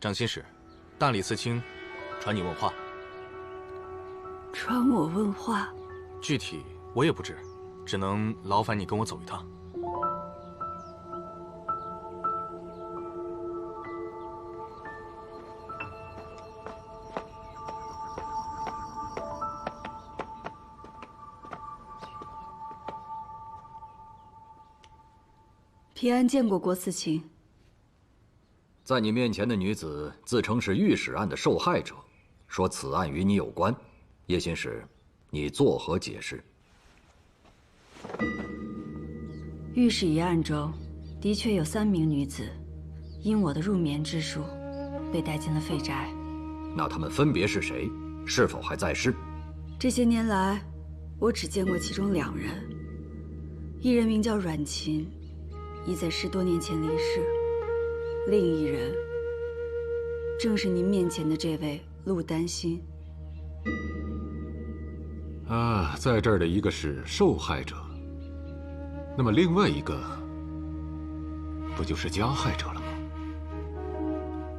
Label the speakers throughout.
Speaker 1: 掌心使，大理寺卿传你问话。
Speaker 2: 传我问话？
Speaker 1: 具体我也不知，只能劳烦你跟我走一趟。
Speaker 2: 平安见过郭司卿。
Speaker 3: 在你面前的女子自称是御史案的受害者，说此案与你有关。叶心使，你作何解释？
Speaker 2: 御史一案中，的确有3名女子，因我的入眠之术，被带进了废宅。
Speaker 3: 那她们分别是谁？是否还在世？
Speaker 2: 这些年来，我只见过其中2人，一人名叫阮琴，已在10多年前离世。另一人，正是您面前的这位陆丹心。
Speaker 4: 啊，在这儿的一个是受害者，那么另外一个，不就是加害者了吗？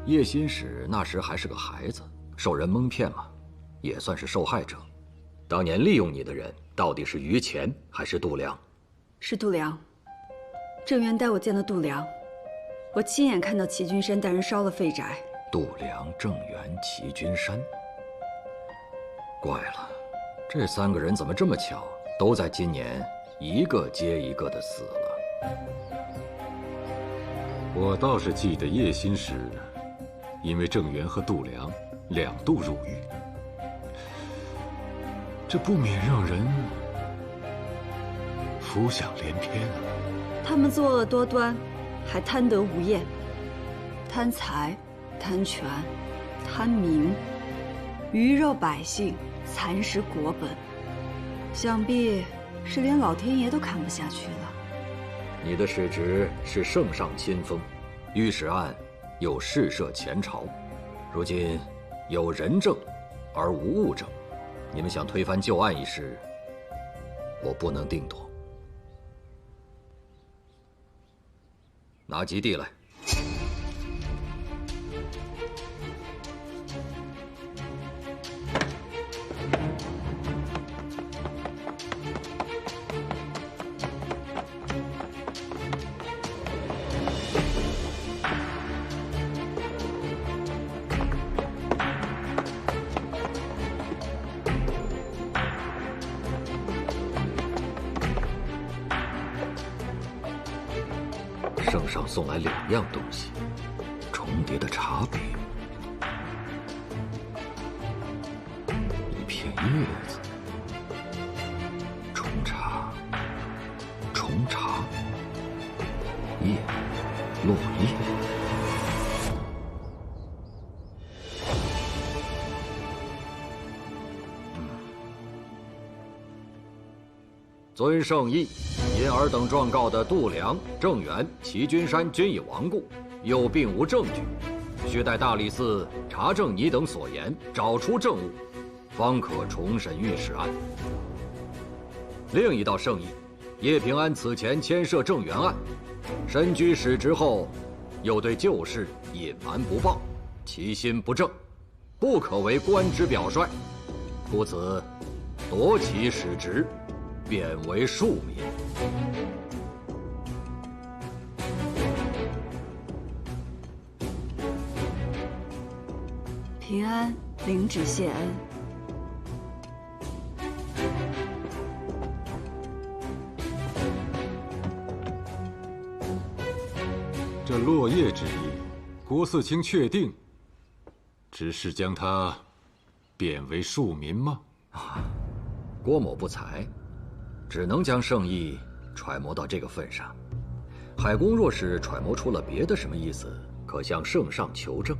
Speaker 3: 叶心使那时还是个孩子，受人蒙骗嘛，也算是受害者。当年利用你的人，到底是于乾还是度量？
Speaker 2: 是度量。郑源带我见了度量。我亲眼看到齐君山带人烧了废宅。
Speaker 3: 度量、郑源、齐君山，怪了，这3个人怎么这么巧，都在今年一个接一个的死了。
Speaker 4: 我倒是记得叶心使，因为郑源和度量2度入狱，这不免让人浮想联翩啊！
Speaker 2: 他们作恶多端，还贪得无厌，贪财、贪权、贪名，鱼肉百姓，蚕食国本，想必是连老天爷都看不下去了。
Speaker 3: 你的使职是圣上亲封，御史案又事涉前朝，如今有人证而无物证，你们想推翻旧案一事，我不能定夺。拿吉地来。圣上送来2样东西，重叠的茶饼，一片叶子，重茶，重茶，叶，落叶。遵圣意，因尔等状告的度量、郑元、齐君山均已亡故，又并无证据，须待大理寺查证你等所言，找出证物，方可重审御史案。另一道圣意，叶平安此前牵涉郑元案，身居使职后，又对旧事隐瞒不报，其心不正，不可为官职表率，故此夺其使职，贬为庶民。
Speaker 2: 平安领旨谢恩。
Speaker 4: 这落叶之意，郭嗣清确定只是将他贬为庶民吗？
Speaker 3: 郭某不才，只能将圣意揣摩到这个份上。海公若是揣摩出了别的什么意思，可向圣上求证。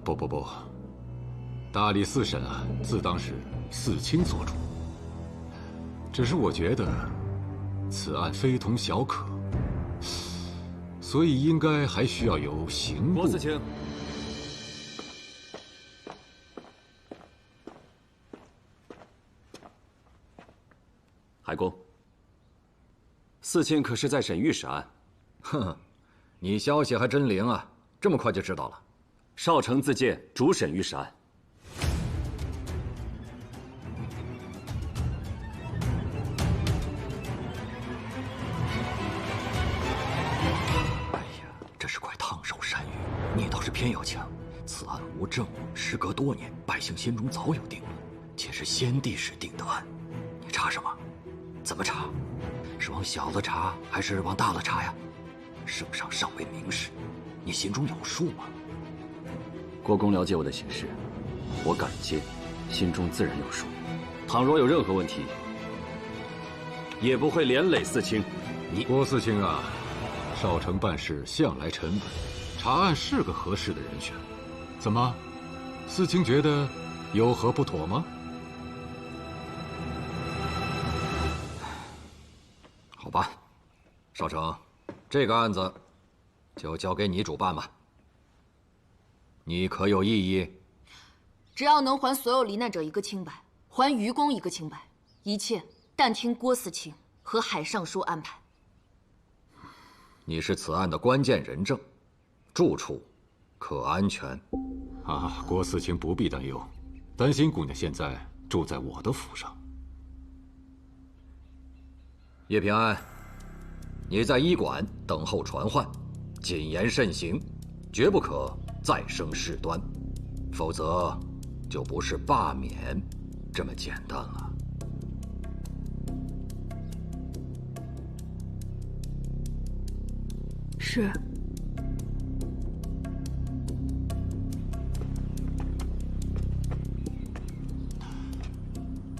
Speaker 4: 不，大理寺审案自当是嗣清所主，只是我觉得此案非同小可，所以应该还需要由刑部。
Speaker 5: 郭嗣清，海公，嗣清可是在审御史案？
Speaker 3: 哼，你消息还真灵啊，这么快就知道了。
Speaker 5: 少丞自荐主审御史案。
Speaker 3: 哎呀，这是块烫手山芋，你倒是偏要抢。此案无证，时隔多年，百姓心中早有定论，且是先帝时定的案，你查什么？怎么查？是往小了查，还是往大了查呀？圣上尚未明示，你心中有数吗？
Speaker 5: 郭公了解我的行事，我敢接，心中自然有数。倘若有任何问题，也不会连累嗣清。你
Speaker 4: 郭嗣清啊，少丞办事向来沉稳，查案是个合适的人选。怎么，嗣清觉得有何不妥吗？
Speaker 3: 好吧，少丞，这个案子就交给你主办吧。你可有异议？
Speaker 6: 只要能还所有罹难者一个清白，还愚公一个清白，一切但听郭嗣清和海尚书安排。
Speaker 3: 你是此案的关键人证，住处可安全。
Speaker 4: 啊，郭嗣清不必担忧，担心姑娘现在住在我的府上。
Speaker 3: 叶平安，你在医馆等候传唤，谨言慎行，绝不可再生事端，否则就不是罢免这么简单了。
Speaker 2: 是。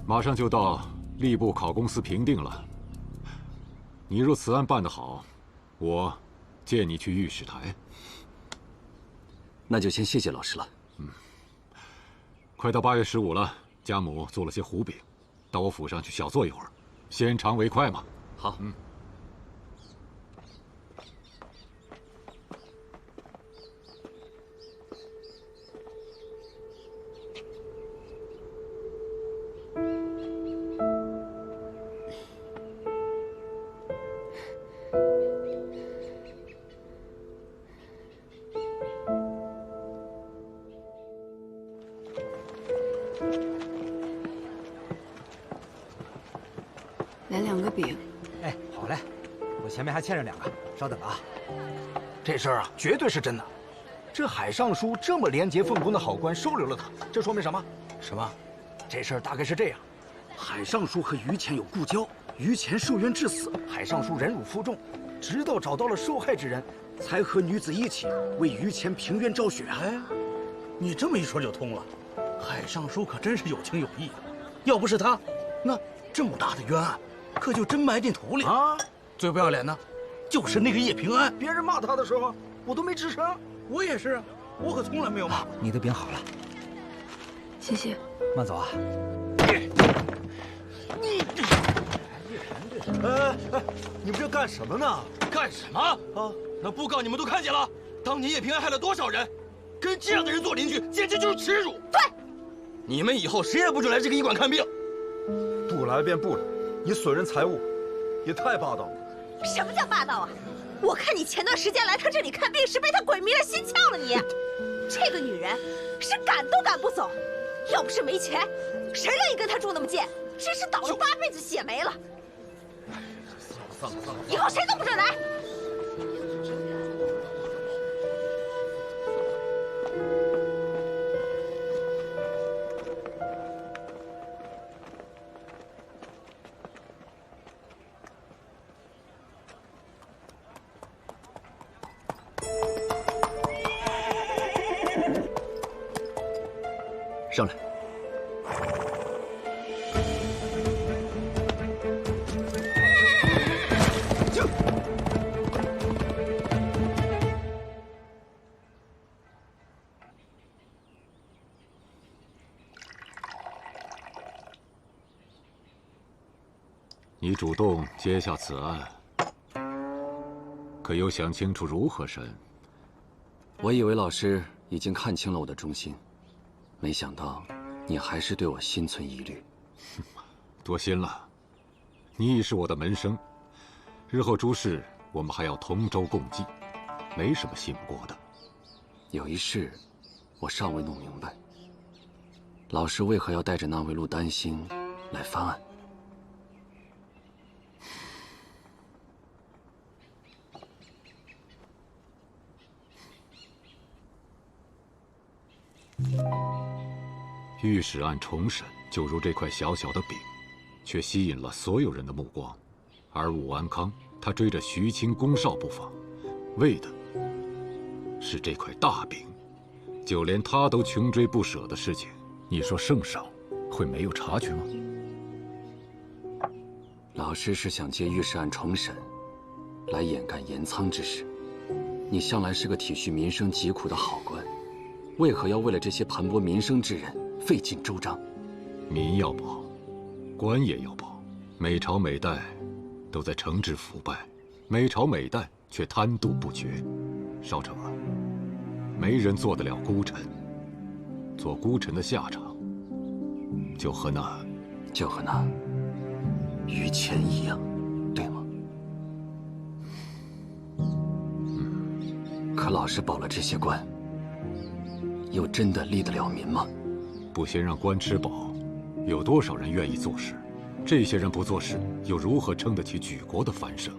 Speaker 4: 马上就到吏部考公司评定了。你若此案办得好，我借你去御史台。
Speaker 5: 那就先谢谢老师了。
Speaker 4: 快到8月15了，家母做了些糊饼，到我府上去小坐一会儿，先尝为快嘛。
Speaker 5: 好。
Speaker 2: 来2个饼。
Speaker 7: 哎，好嘞，我前面还欠着2个，稍等啊。这事儿啊，绝对是真的。这海尚书这么廉洁奉公的好官收留了他，这说明什么？什么？这事儿大概是这样：海尚书和于谦有故交，于谦受冤致死，海尚书忍辱负重，直到找到了受害之人，才和女子一起为于谦平冤昭雪。哎，你这么一说就通了。海尚书可真是有情有义啊！要不是他，那这么大的冤案，可就真埋进土里啊！最不要脸的，就是那个叶平安。别人骂他的时候，我都没吱声。我也是，我可从来没有骂过。你的饼好了，
Speaker 2: 谢谢。
Speaker 7: 慢走啊。
Speaker 8: 你们这干什么呢？
Speaker 9: 干什么啊？那布告你们都看见了，当年叶平安害了多少人，跟这样的人做邻居，简直就是耻辱。
Speaker 6: 对，
Speaker 9: 你们以后谁也不准来这个医馆看病。
Speaker 8: 不来便不来，你损人财物，也太霸道了。
Speaker 10: 什么叫霸道啊？我看你前段时间来他这里看病是被他鬼迷了心窍了你。这个女人是赶都赶不走，要不是没钱，谁乐意跟他住那么近？真是倒了8辈子血霉了。以后谁都不准来。
Speaker 5: 上来。
Speaker 4: 你主动接下此案，可有想清楚如何审？
Speaker 5: 我以为老师已经看清了我的忠心，没想到你还是对我心存疑虑。
Speaker 4: 多心了，你已是我的门生，日后诸事我们还要同舟共济，没什么信不过的。
Speaker 5: 有一事，我尚未弄明白，老师为何要带着那位陆丹心来翻案？
Speaker 4: 御史案重审，就如这块小小的饼，却吸引了所有人的目光。而武安康，他追着徐清、龚绍不放，为的是这块大饼。就连他都穷追不舍的事情，你说圣上会没有察觉吗？
Speaker 5: 老师是想借御史案重审，来掩盖盐仓之事。你向来是个体恤民生疾苦的好官，为何要为了这些盘剥民生之人费尽周章？
Speaker 4: 民要保，官也要保。每朝每代都在惩治腐败，每朝每代却贪渎不绝。少成啊，没人做得了孤臣。做孤臣的下场，就和那
Speaker 5: 于谦一样，对吗？可老师保了这些官，又真的利得了民吗？
Speaker 4: 不先让官吃饱，有多少人愿意做事？这些人不做事，又如何撑得起举国的繁盛？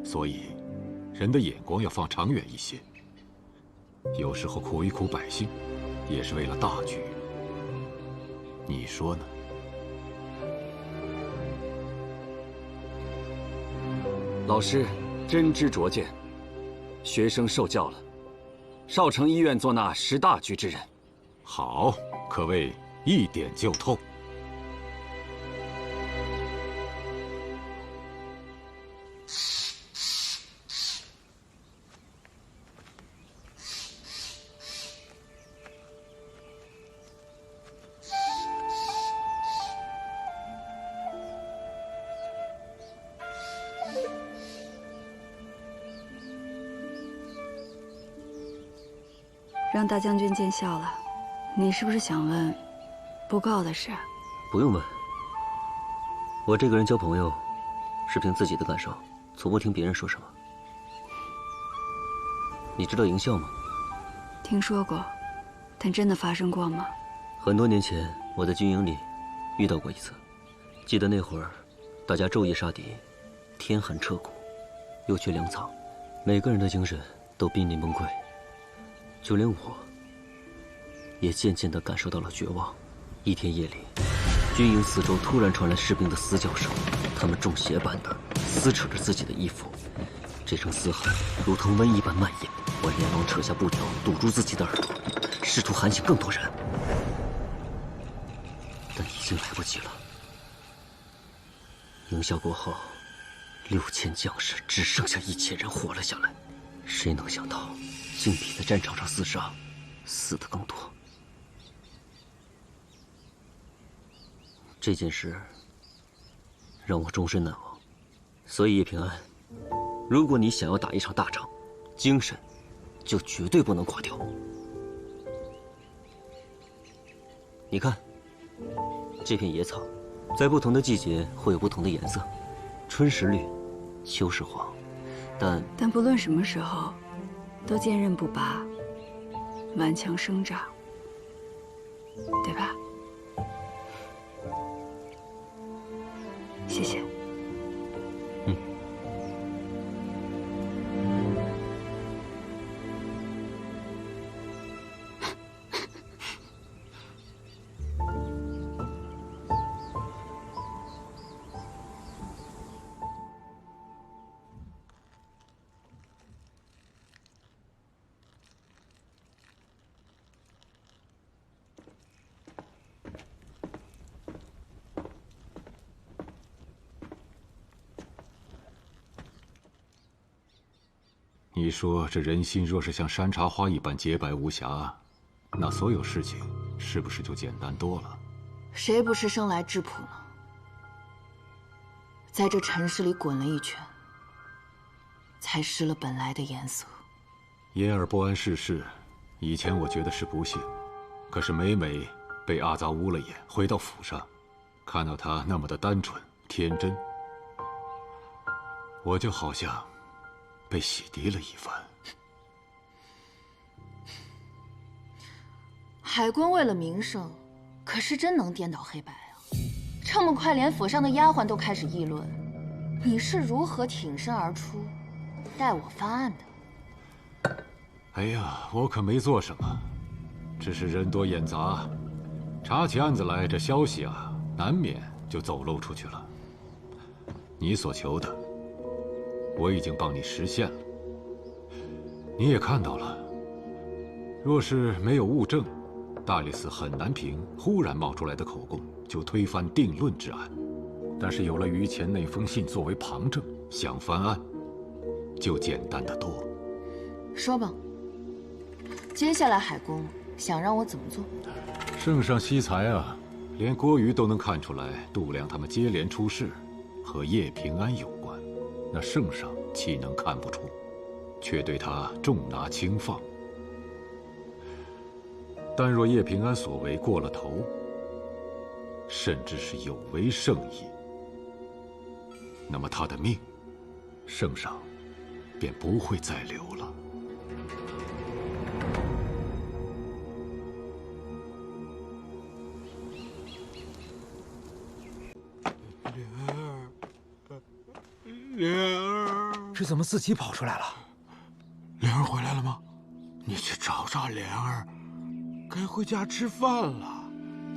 Speaker 4: 所以，人的眼光要放长远一些。有时候苦一苦百姓，也是为了大局。你说呢？
Speaker 5: 老师真知灼见，学生受教了。少城医院做那识大局之人。
Speaker 4: 好，可谓一点就透。
Speaker 2: 让大将军见笑了。你是不是想问布告的事？
Speaker 11: 不用问，我这个人交朋友是凭自己的感受，从不听别人说什么。你知道营校吗？
Speaker 2: 听说过，但真的发生过吗？
Speaker 11: 很多年前，我在军营里遇到过一次。记得那会儿，大家昼夜杀敌，天寒彻骨，又缺粮草，每个人的精神都濒临崩溃。就连我，也渐渐地感受到了绝望。一天夜里，军营四周突然传来士兵的嘶叫声，他们中邪般的撕扯着自己的衣服，这声嘶喊如同瘟疫般蔓延。我连忙扯下布条堵住自己的耳朵，试图喊醒更多人，但已经来不及了。营校过后，6000将士只剩下1000人活了下来。谁能想到，竟比在战场上厮杀，死的更多。这件事让我终身难忘。所以叶平安，如果你想要打一场大仗，精神就绝对不能垮掉。你看，这片野草，在不同的季节会有不同的颜色，春时绿，秋时黄，但
Speaker 2: 不论什么时候，都坚韧不拔，顽强生长，对吧？谢谢。
Speaker 4: 你说这人心若是像山茶花一般洁白无瑕，那所有事情是不是就简单多了？
Speaker 6: 谁不是生来质朴呢？在这尘世里滚了一圈，才失了本来的颜色。
Speaker 4: 言而不谙世事，以前我觉得是不幸，可是每每被阿杂捂了眼，回到府上，看到他那么的单纯天真，我就好像被洗涤了一番。
Speaker 6: 海关为了名声，可是真能颠倒黑白啊！这么快，连府上的丫鬟都开始议论，你是如何挺身而出，代我翻案的？
Speaker 4: 哎呀，我可没做什么，只是人多眼杂，查起案子来，这消息啊，难免就走漏出去了。你所求的，我已经帮你实现了。你也看到了，若是没有物证，大理寺很难凭忽然冒出来的口供就推翻定论之案。但是有了于前那封信作为旁证，想翻案就简单得多。
Speaker 6: 说吧，接下来海公想让我怎么做？
Speaker 4: 圣上惜才啊，连郭瑜都能看出来度量他们接连出事和叶平安有关，那圣上岂能看不出，却对他重拿轻放？但若叶平安所为过了头，甚至是有违圣意，那么他的命，圣上便不会再留了。
Speaker 12: 莲儿，
Speaker 7: 这怎么自己跑出来了？
Speaker 12: 莲儿回来了吗？你去找找莲儿，该回家吃饭了。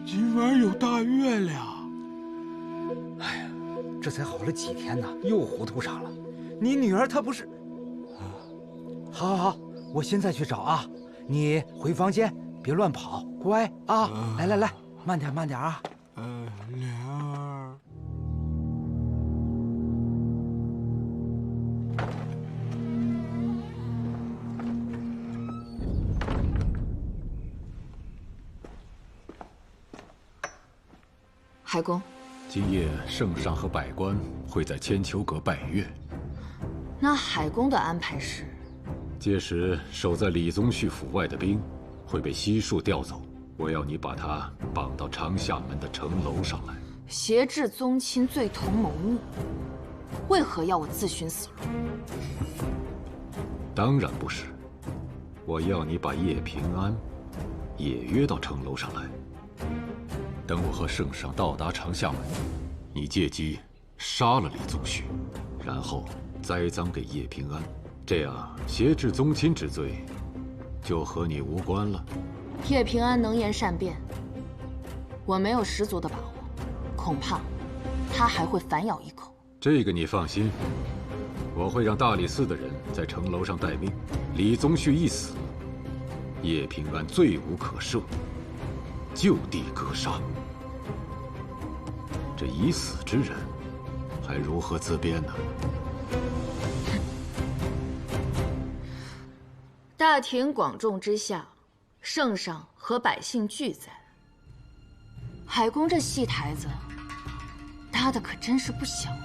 Speaker 12: 今晚有大月亮。
Speaker 7: 哎呀，这才好了几天呢，又糊涂上了。你女儿她不是……好，好，好，我现在去找啊。你回房间，别乱跑，乖啊！来，来，来，慢点，慢点啊。
Speaker 12: 莲儿。
Speaker 6: 海公，
Speaker 4: 今夜圣上和百官会在千秋阁拜月。
Speaker 6: 那海公的安排是？
Speaker 4: 届时守在李宗旭府外的兵，会被悉数调走。我要你把他绑到长厦门的城楼上来。
Speaker 6: 挟制宗亲，罪同谋逆，为何要我自寻死路？
Speaker 4: 当然不是，我要你把叶平安也约到城楼上来。等我和圣上到达长厦门，你借机杀了李宗旭，然后栽赃给叶平安，这样挟制宗亲之罪就和你无关了。
Speaker 6: 叶平安能言善辩，我没有十足的把握，恐怕他还会反咬一口。
Speaker 4: 这个你放心，我会让大理寺的人在城楼上待命。李宗旭一死，叶平安罪无可赦，就地格杀。这已死之人，还如何自辩呢？
Speaker 6: 大庭广众之下，圣上和百姓俱在，海公这戏台子搭的可真是不小啊！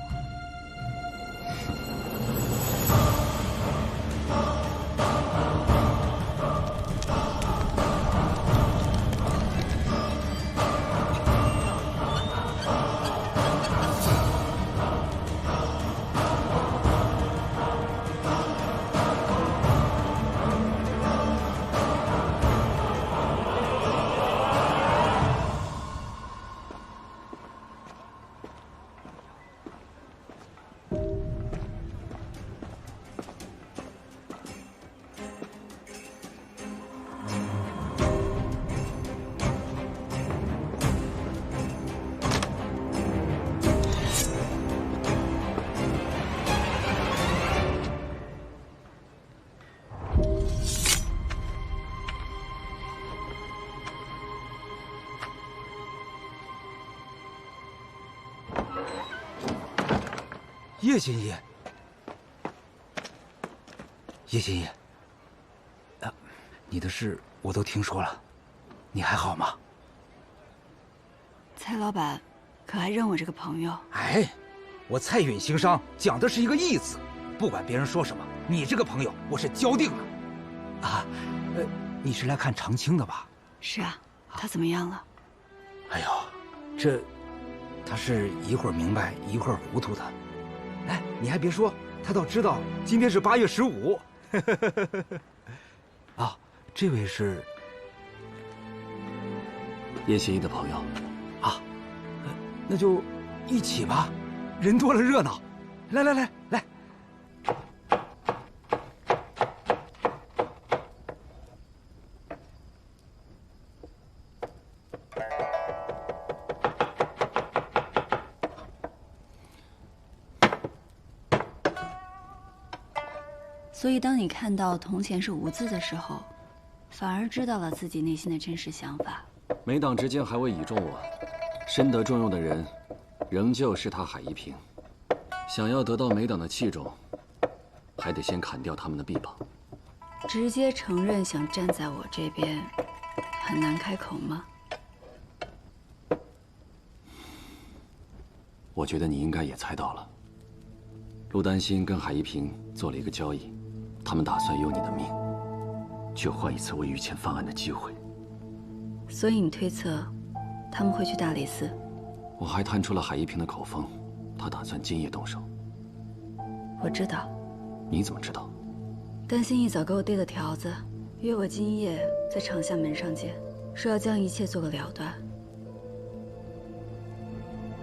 Speaker 7: 叶心意，叶心意，你的事我都听说了，你还好吗？
Speaker 2: 蔡老板，可还认我这个朋友？
Speaker 7: 哎，我蔡允行商讲的是一个义字，不管别人说什么，你这个朋友我是交定了。啊，你是来看长青的吧？
Speaker 2: 是啊，他怎么样了？
Speaker 7: 哎呦，他是一会儿明白一会儿糊涂的。哎，你还别说，他倒知道今天是8月15。啊，这位是
Speaker 5: 叶心怡的朋友。
Speaker 7: 啊，那就一起吧，人多了热闹。来来来来。
Speaker 2: 所以，当你看到铜钱是无字的时候，反而知道了自己内心的真实想法。
Speaker 5: 梅党之间还未倚重我，深得重用的人，仍旧是他海一平。想要得到梅党的器重，还得先砍掉他们的臂膀。
Speaker 2: 直接承认想站在我这边，很难开口吗？
Speaker 5: 我觉得你应该也猜到了，陆丹心跟海一平做了一个交易。他们打算用你的命，去换一次为于谦翻案的机会。
Speaker 2: 所以你推测，他们会去大理寺？
Speaker 5: 我还探出了海一平的口风，他打算今夜动手。
Speaker 2: 我知道。
Speaker 5: 你怎么知道？
Speaker 2: 丹心一早给我递了条子，约我今夜在长厦门上见，说要将一切做个了断。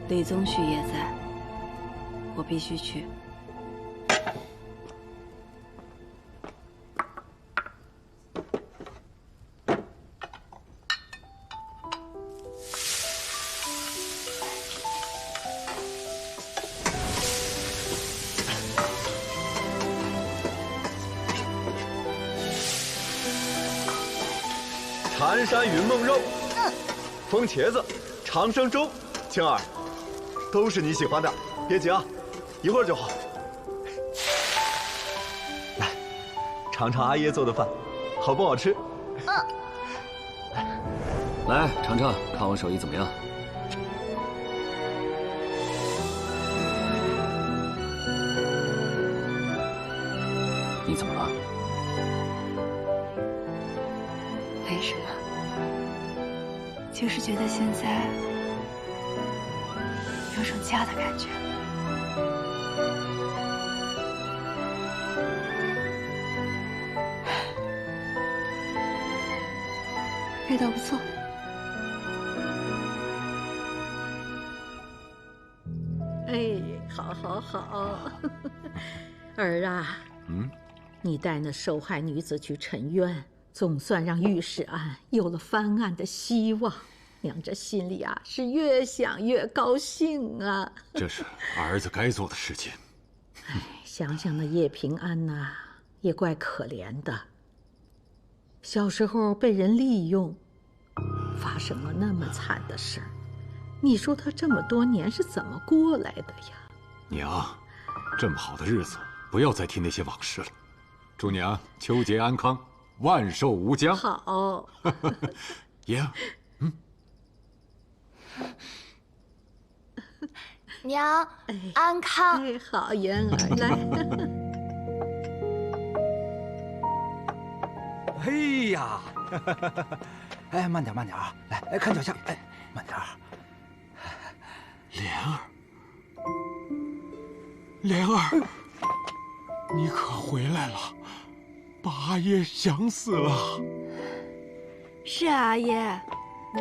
Speaker 2: 李宗旭也在，我必须去。
Speaker 8: 寒山云梦肉，风茄子，长生粥，青儿，都是你喜欢的，别急啊，一会儿就好。来，尝尝阿爷做的饭，好不好吃？
Speaker 5: 来尝尝，看我手艺怎么样？你怎么了？
Speaker 2: 没事。就是觉得现在有种家的感觉。味道不错。
Speaker 13: 哎，好，好，好，儿啊，你带那受害女子去沉冤，总算让御史案有了翻案的希望。娘这心里啊是越想越高兴啊。
Speaker 4: 这是儿子该做的事情。
Speaker 13: 想想那叶平安呐，也怪可怜的。小时候被人利用，发生了那么惨的事儿，你说他这么多年是怎么过来的呀？
Speaker 4: 娘，这么好的日子，不要再提那些往事了。祝娘秋节安康，万寿无疆。
Speaker 13: 好，
Speaker 4: 爷，
Speaker 6: 娘，安康。
Speaker 13: 哎，好，妍儿来。
Speaker 7: 哎呀，哎，慢点，慢点啊！来，哎，看脚下，哎，慢点。
Speaker 12: 莲儿，莲儿，你可回来了，把阿爷想死了。
Speaker 2: 是啊，阿爷，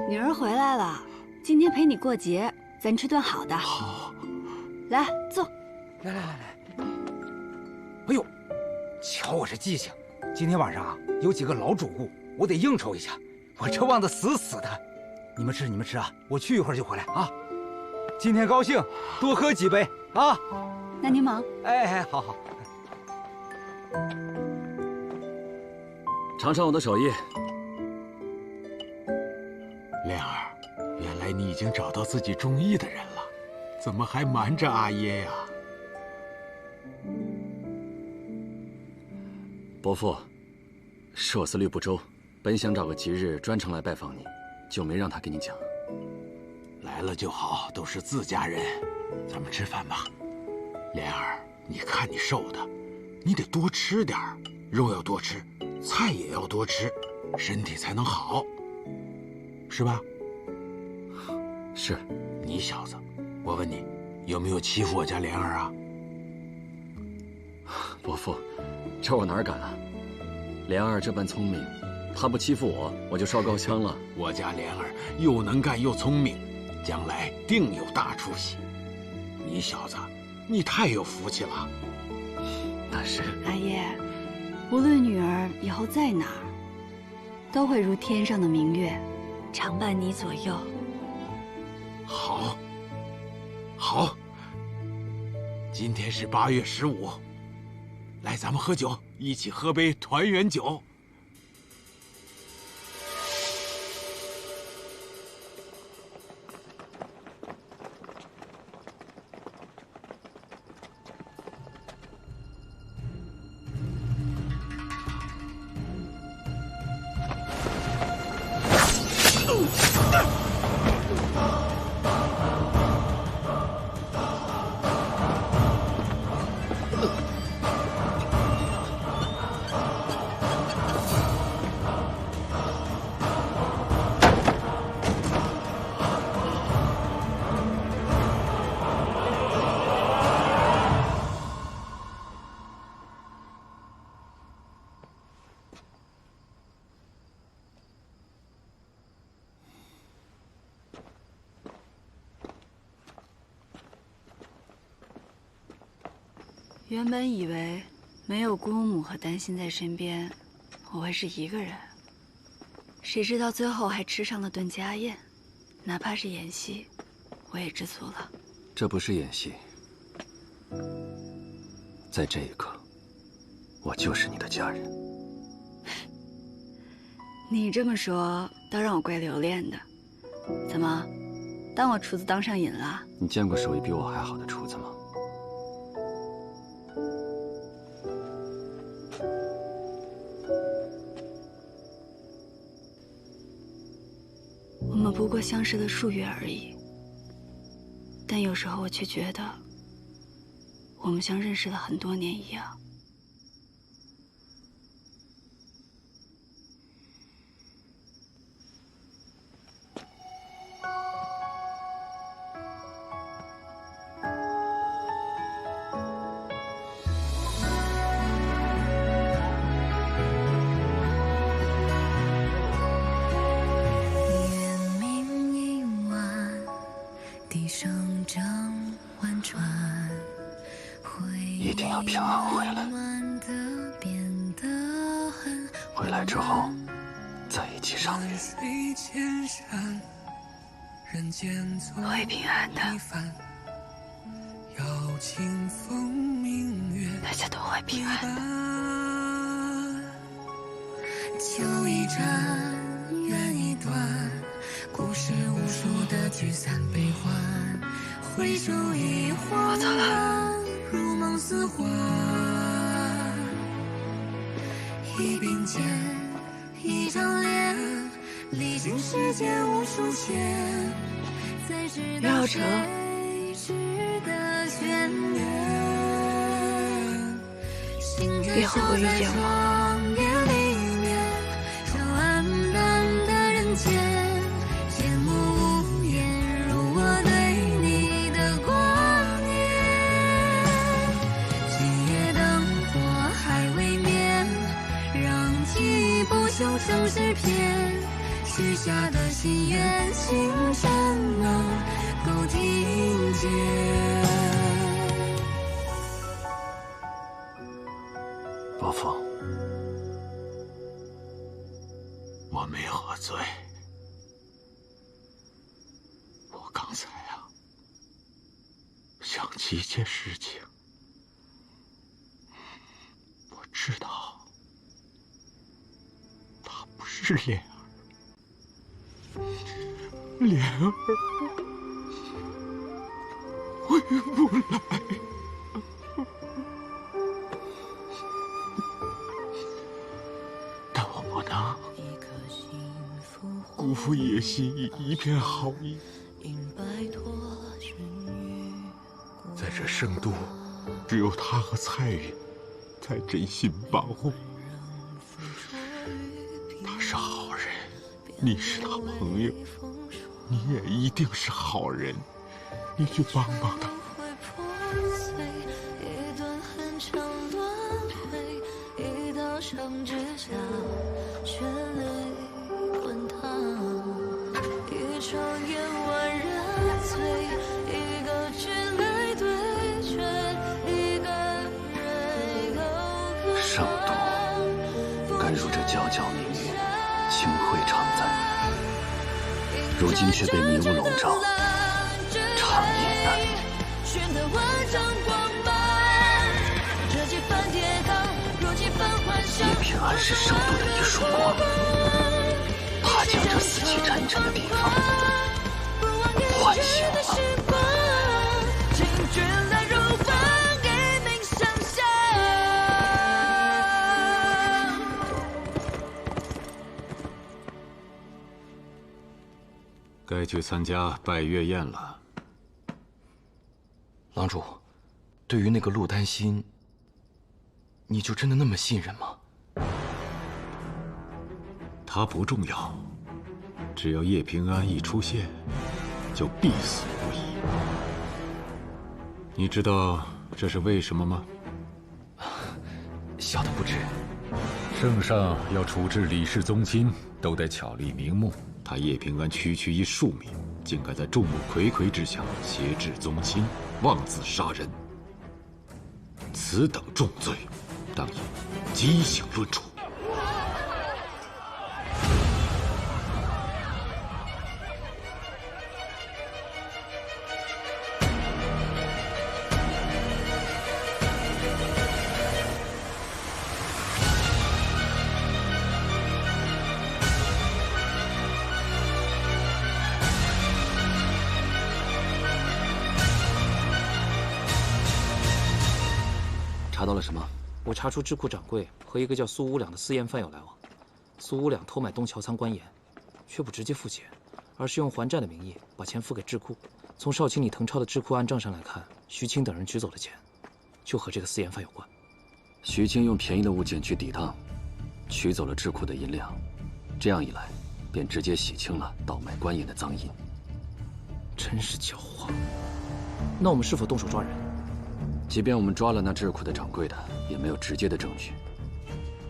Speaker 2: 女儿回来了，今天陪你过节，咱吃顿好的。
Speaker 12: 好，
Speaker 2: 来坐。
Speaker 7: 来。哎呦，瞧我这记性，今天晚上啊有几个老主顾，我得应酬一下，我这忘得死死的。你们吃啊，我去一会儿就回来啊。今天高兴，多喝几杯啊。
Speaker 2: 那您忙。
Speaker 7: 哎，好。
Speaker 5: 尝尝我的手艺。
Speaker 12: 莲儿，原来你已经找到自己中意的人了，怎么还瞒着阿爷呀？
Speaker 5: 伯父，是我思虑不周，本想找个吉日专程来拜访你，就没让他跟你讲。
Speaker 12: 来了就好，都是自家人，咱们吃饭吧。莲儿，你看你瘦的，你得多吃点儿，肉要多吃，菜也要多吃，身体才能好，是吧？
Speaker 5: 是。
Speaker 12: 你小子，我问你，有没有欺负我家莲儿啊？
Speaker 5: 伯父，这我哪敢啊！莲儿这般聪明，她不欺负我，我就烧高香了。
Speaker 12: 我家莲儿又能干又聪明，将来定有大出息。你小子，你太有福气了。
Speaker 5: 那是。
Speaker 2: 阿爷，无论女儿以后在哪儿，都会如天上的明月，常伴你左右。
Speaker 12: 好，今天是8月15，来，咱们喝酒，一起喝杯团圆酒。
Speaker 2: 原本以为没有姑母和丹心在身边，我会是一个人。谁知道最后还吃上了顿家宴，哪怕是演戏，我也知足了。
Speaker 5: 这不是演戏，在这一刻，我就是你的家人。
Speaker 2: 你这么说，倒让我怪留恋的。怎么，当我厨子当上瘾了？
Speaker 5: 你见过手艺比我还好的厨子吗？
Speaker 2: 我们不过相识了数月而已，但有时候我却觉得，我们像认识了很多年一样。
Speaker 5: 一定要平安回来。回来之后，在一起赏月。
Speaker 2: 会平安的，大家都会平安的。
Speaker 14: 秋一盏，缘一段，故事无数的聚散悲欢，回首一晃然，如梦似幻。一并肩，一张脸，历经世间无数千，才知道谁值得眷恋。
Speaker 2: 以后会遇见我。
Speaker 14: 城市片，许下的心愿，星辰能够听见。
Speaker 5: 伯父，
Speaker 12: 我没喝醉，我刚才想起一件事情，我知道。是莲儿，莲儿回不来，但我不能辜负叶心一片好意。在这圣都，只有他和蔡云才真心帮我。是好人，你是他朋友，你也一定是好人，你去帮帮他。
Speaker 5: 圣都，甘如这皎皎明月，清辉常在，如今却被迷雾笼罩，长夜难眠。叶平安是圣都的一束光，他将这死气沉沉的地方唤醒了。
Speaker 4: 该去参加拜月宴了。
Speaker 9: 郎主，对于那个陆丹心，你就真的那么信任吗？
Speaker 4: 他不重要，只要叶平安一出现，就必死无疑。你知道这是为什么吗？
Speaker 9: 小的不知。
Speaker 4: 圣上要处置李氏宗亲，都得巧立名目。他叶平安区区一庶民，竟敢在众目睽睽之下挟制宗亲，妄自杀人，此等重罪，当以极刑论处。
Speaker 5: 查到了什么？
Speaker 15: 我查出智库掌柜和一个叫苏无两的私盐贩有来往。苏无两偷买东桥仓官盐，却不直接付钱，而是用还债的名义把钱付给智库。从少卿李腾超的智库暗账上来看，徐青等人取走的钱，就和这个私盐贩有关。
Speaker 5: 徐青用便宜的物件去抵当，取走了智库的银两，这样一来，便直接洗清了倒卖官盐的赃银。
Speaker 15: 真是狡猾。那我们是否动手抓人？
Speaker 5: 即便我们抓了那智库的掌柜的，也没有直接的证据。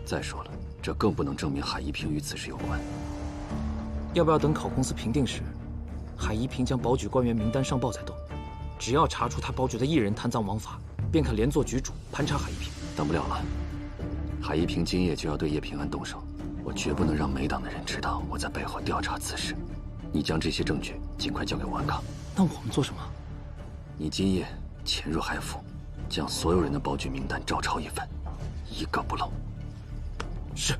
Speaker 5: 再说了，这更不能证明海一平与此事有关。
Speaker 15: 要不要等考公司评定时，海一平将保举官员名单上报才动。只要查出他保举的一人贪赃枉法，便可连坐局主盘查海一平。
Speaker 5: 等不了了，海一平今夜就要对叶平安动手，我绝不能让美党的人知道我在背后调查此事。你将这些证据尽快交给王刚。
Speaker 15: 那我们做什么？
Speaker 5: 你今夜潜入海府，将所有人的保举名单照抄一份，一个不漏。
Speaker 15: 是。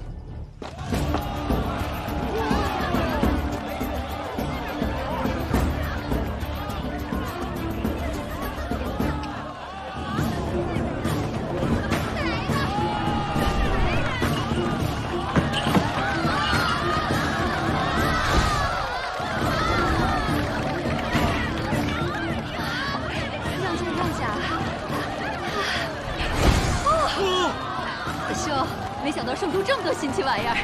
Speaker 16: 没想到圣都这么多新奇玩意儿，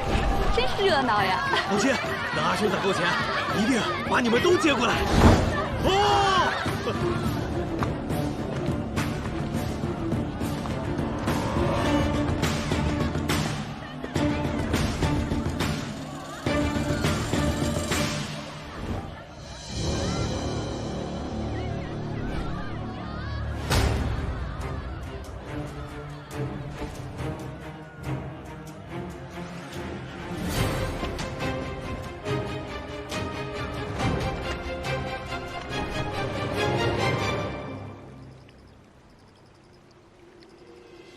Speaker 16: 真是热闹呀！
Speaker 9: 母亲，等阿兄攒够钱，一定把你们都接过来。哦！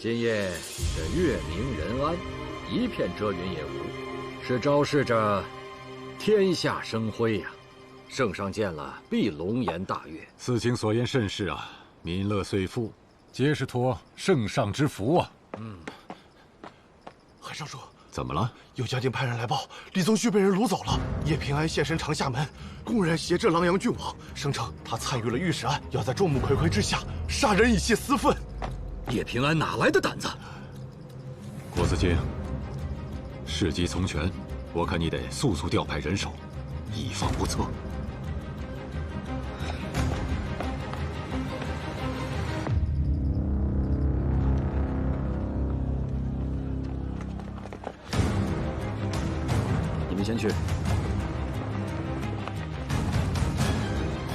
Speaker 3: 今夜这月明人安，一片遮云也无，是昭示着天下生辉呀。圣上见了，必龙颜大悦。
Speaker 4: 四卿所言甚是啊，民乐遂富，皆是托圣上之福啊。
Speaker 9: 海尚书，
Speaker 4: 怎么了？
Speaker 9: 有将军派人来报，李宗旭被人掳走了。叶平安现身长厦门，公然挟制琅琊郡王，声称他参与了御史案，要在众目睽睽之下杀人以泄私愤。
Speaker 3: 叶平安哪来的胆子？
Speaker 4: 郭子敬，事急从权，我看你得速速调派人手，以防不测。
Speaker 5: 你们先去。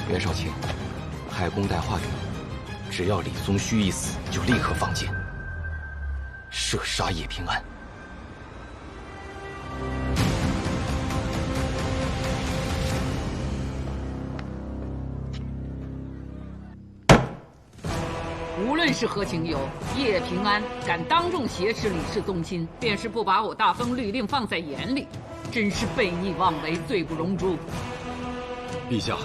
Speaker 15: 袁绍卿，海公带话给你。只要李宗旭一死，就立刻放箭，射杀叶平安。
Speaker 17: 无论是何情由，叶平安敢当众挟持李氏宗亲，便是不把我大封律令放在眼里，真是悖逆妄为，罪不容诛。
Speaker 4: 陛下，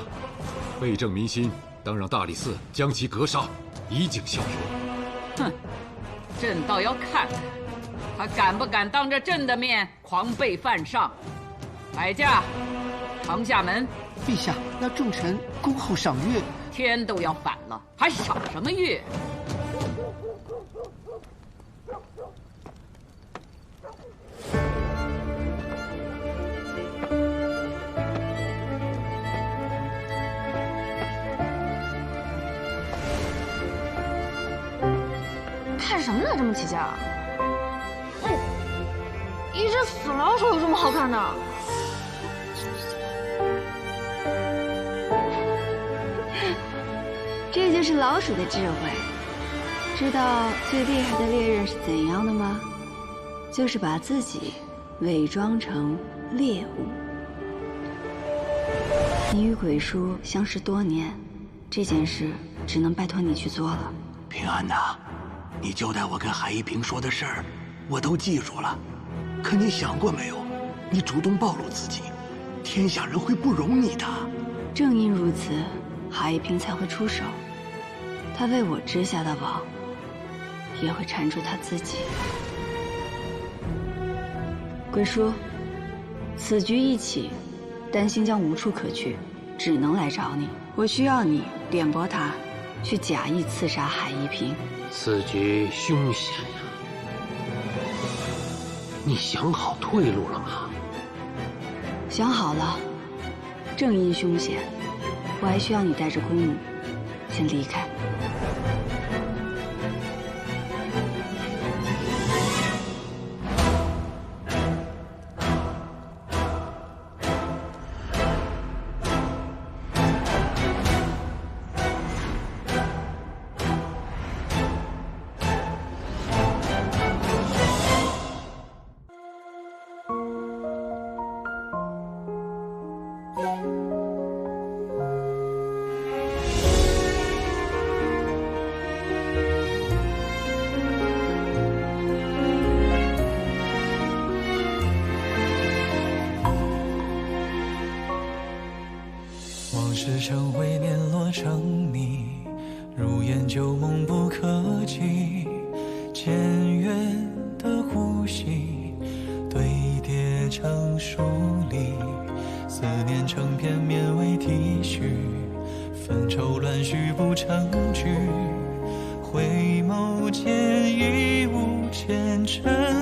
Speaker 4: 为正民心，当让大理寺将其格杀，以儆效尤。
Speaker 17: 哼，朕倒要看看，他敢不敢当着朕的面狂悖犯上。摆驾，长厦门。
Speaker 18: 陛下，那众臣恭候赏月。
Speaker 17: 天都要反了，还赏什么月？
Speaker 6: 看什么呢？这么起劲儿？一只死老鼠有什么好看的？
Speaker 2: 这就是老鼠的智慧。知道最厉害的猎人是怎样的吗？就是把自己伪装成猎物。你与鬼叔相识多年，这件事只能拜托你去做了。
Speaker 12: 平安呐，你交代我跟海一平说的事儿，我都记住了。可你想过没有，你主动暴露自己，天下人会不容你的。
Speaker 2: 正因如此，海一平才会出手。他为我织下的网，也会缠住他自己。鬼叔，此局一起，担心将无处可去，只能来找你。我需要你点拨他，去假意刺杀海一平。
Speaker 19: 此局凶险呀！你想好退路了吗？
Speaker 2: 想好了。正因凶险，我还需要你带着公母先离开。
Speaker 20: 似成灰联络成泥，如烟旧梦不可及。渐远的呼吸堆叠成疏离，思念成片绵为体恤，纷愁乱絮不成句。回眸间已无前尘。